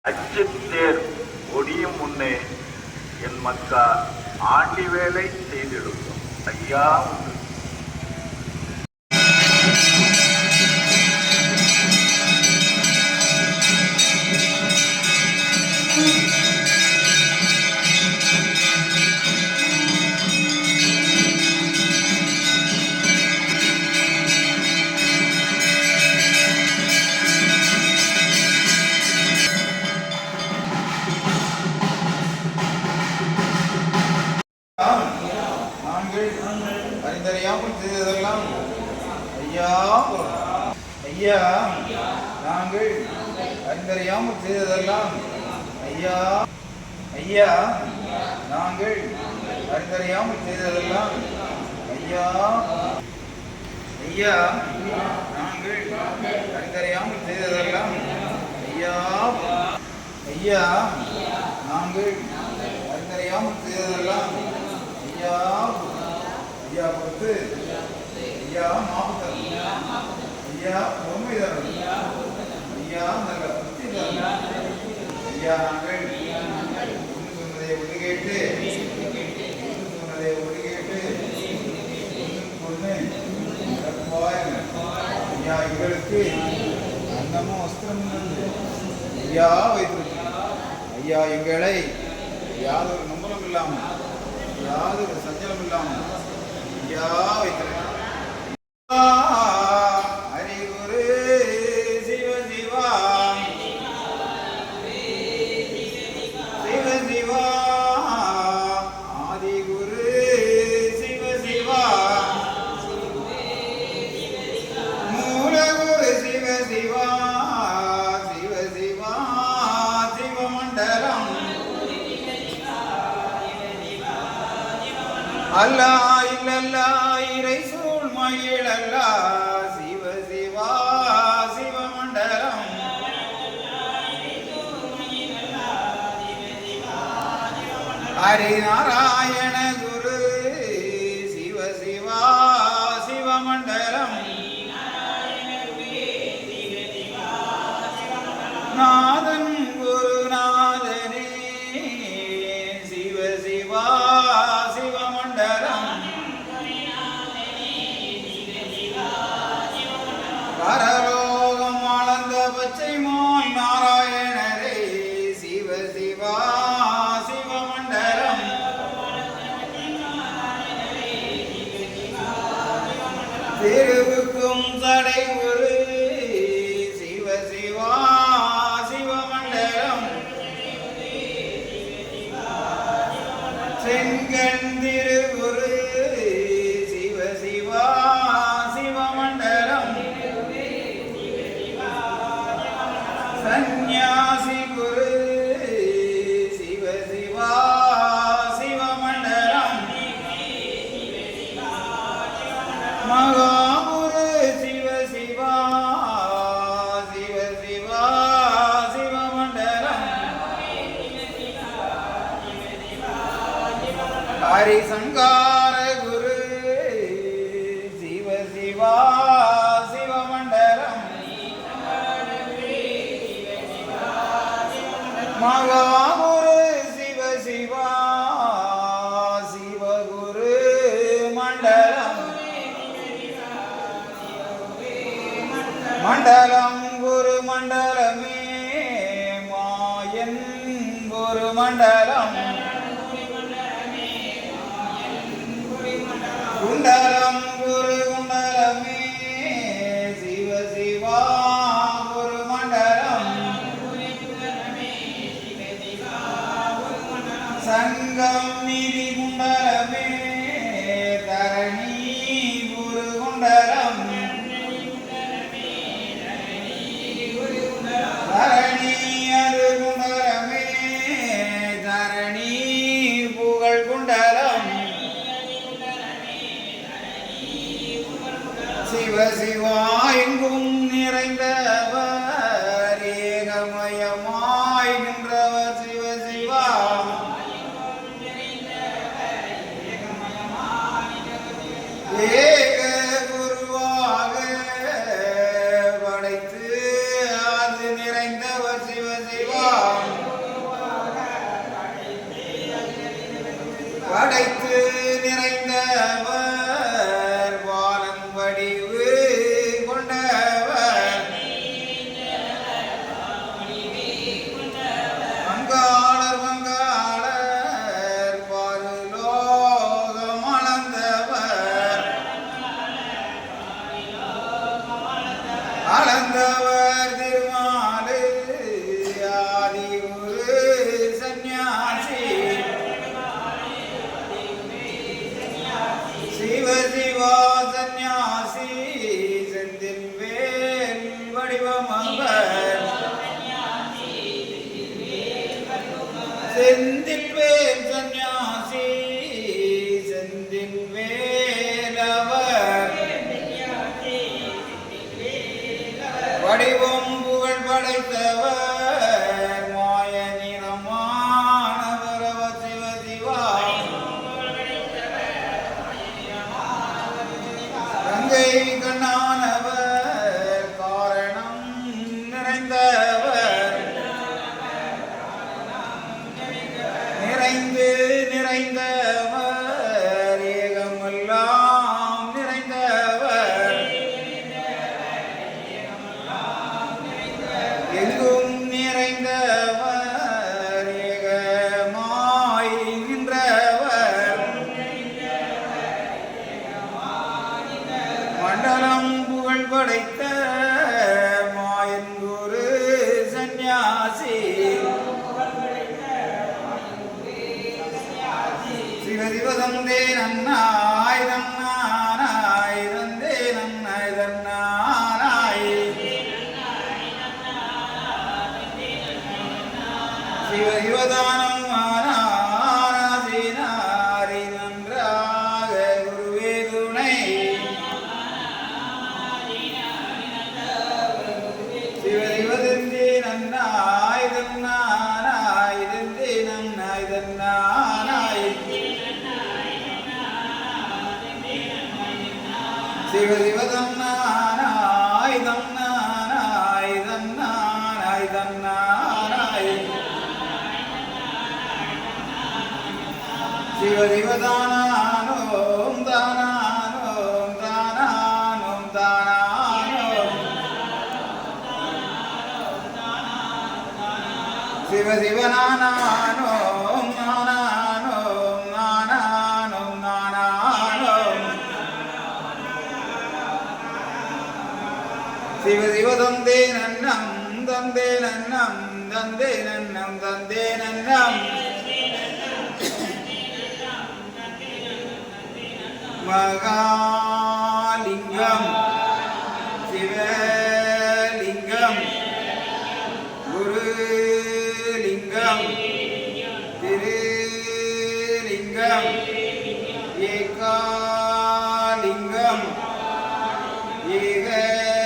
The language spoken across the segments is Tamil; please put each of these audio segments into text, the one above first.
அச்சுத்தேர் ஒடியும் முன்னே என் மக்கா ஆண்டி வேலை செய்திடுவோம் ஐயா உண்டு. அறிந்தறியாமல் செய்ததெல்லாம் ஐயா ஐயா நாங்கள் அறிந்தறியாமல் செய்ததெல்லாம் ஐயா ஐயா நாங்கள் அறிந்தறியாமல் செய்ததெல்லாம் ஐயா ஐயா நாங்கள் அறிந்தறியாமல் செய்ததெல்லாம் ஐயா ஐயா நாங்கள் அறிந்தறியாமல் செய்ததெல்லாம் ஐயா ஐயா பொறுத்து ஐயா மாபுத்தர் ஐயா பொறுமை தரும் ஐயா நல்ல புத்தி தரும் ஐயா நாங்கள் சொன்னதை ஒன்று கேட்டு சொன்னதை ஒன்று கேட்டு கொண்டு ஐயா எங்களுக்கு அன்னமும் வஸ்திரமும் ஐயா வைத்திருக்கிறோம் ஐயா எங்களை யாதொரு நம்பலம் இல்லாமல் யாதொரு சஞ்சலம் இல்லாமல் ஐயா வைத்திருக்கிறோம். ஹரிகுரு சிவ சிவா சிவ சிவா ஆதிகுரு சிவ சிவா மூலகுரு சிவ சிவா சிவ சிவா சிவமண்டலம் அல்லா இல்லல்லா இறை சூழ் மயிலல்லா சிவ சிவா சிவமண்டலம் ஹரிநாராயண குரு சிவ சிவா சிவமண்டலம் நாதன் குருநாதனே சிவ சிவா சிவமண்டலம் பரலோகம் ஆனந்த பச்சை மால் நாராயணரே சிவ சிவா சிவமண்டலம் திருவுக்கும் தடை ஒரு சிவ சிவா சிவமண்டலம் செங்கண் திருகுரு சிவ சிவா சிவமண்டலம் சந்நியாசி குரு சிவ சிவா சிவமண்டலம் மகாகுரு சிவ சிவா சிவ சிவா சிவமண்டலம் ஹரிசங்கார குரு சிவ சிவா சிவமண்டலம் மகாகுரு சிவ சிவா சிவகுரு மண்டலம் மண்டலம் குரு மண்டலமே மாயன் குரு மண்டலம் குண்டலம் குரு குண்டலமே சிவ சிவா குரு மண்டலம் சங்கம் நிதி குண்டலமே தரணி குரு குண்டலம் தரணி அது குண்டலமே தரணி புகழ் குண்டலம் சிவ சிவா எங்கும் நிறைந்தவர் ஏகமயமாய் நின்றவர் சிவ சிவா ஏக குருவாக படைத்து அது நிறைந்தவர் சிவ சிவா படைத்து நிறைந்தவர் பாலன் வடிவு கொண்டவர் பங்காளர் பாருலோகம் அளந்தவர் திருமாலே ஆதி ஒரு சந்நியாசி சிவ சிவா சந்நியாசி செந்தில் வேல் வடிவமவர் செந்தில் வேல் சந்நியாசி செந்தில் வேலவர் வடிவம் புகழ் படைத்தவர் மாய நிறமானவர் சிவ சிவா கங்கை கண்ணானவர் காரணம் நிறைந்தவர் நிறைந்து நிறைந்தவர் ஏகமெல்லாம் நிறைந்தவர் எங்கும் நிறைந்தவர் ஏகமாய் நின்றவர் மண்டலம் புகழ் படைத்த மாயன் குரு சந்நியாசி சிவதிவதந்தே நன்னாய் நன்னானாய் தந்தே நன்னாய் தன்னானாய் சிவதிவதானம் ஆனாசினாரி நன்றாக குருவே துணை சிவதிவதந்தே நன்னாய் தன்னானாய் தந்தே நன்னாய் தன்னானாய் சிவதிவதன்னானாய் தன்னானாய் தன்னானாய் தன்னானாய் சிவதிவதானோம் தானானோம் தானானோம் தானானோம் சிவசிவனானோம் நானானோம் நானானோம் நானானோம் சிவசிவதந்தே நன்னம் தந்தே நன்னம் தந்தே நன்னம் தந்தே நன்னம் மகாலிங்கம் சிவலிங்கம் குருலிங்கம் திருலிங்கம் ஏகாலிங்கம்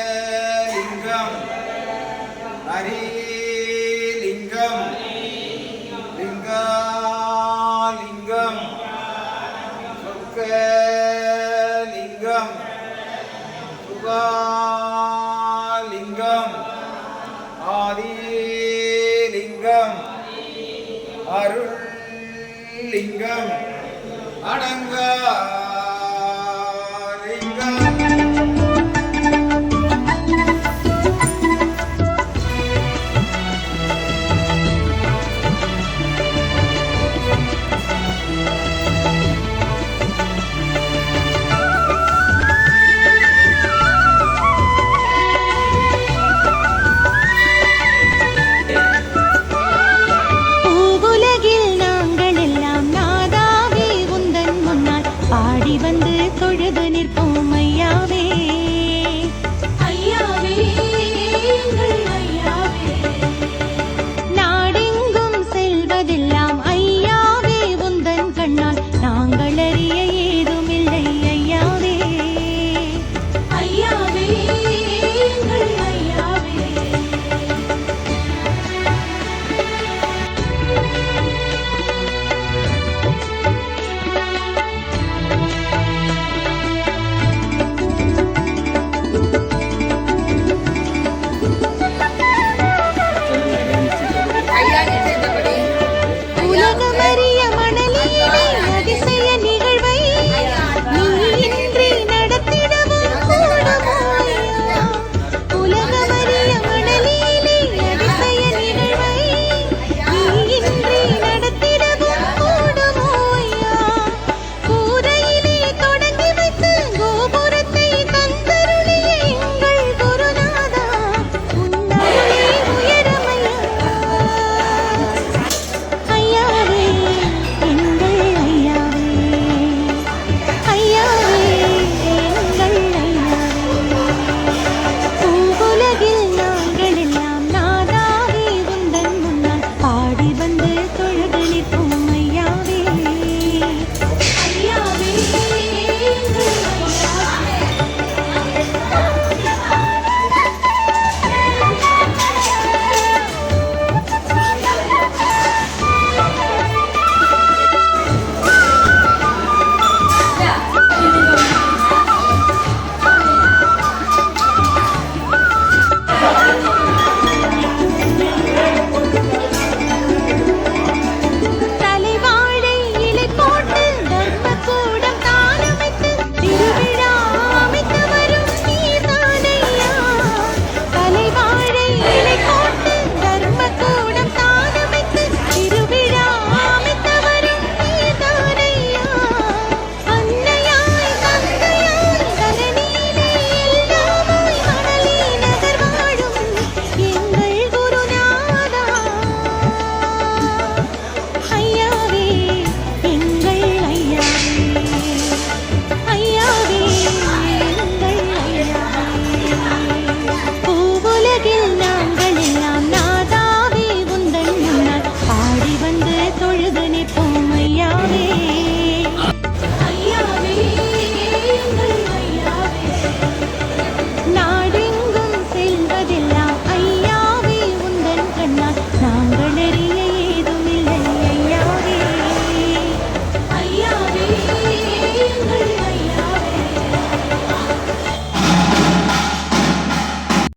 ஏகலிங்கம் ஹரிலிங்கம் லிங்காலிங்கம் லிங்கம் சுகாலிங்கம் ஆதிலிங்கம் அருள்லிங்கம் அடங்கலிங்கம்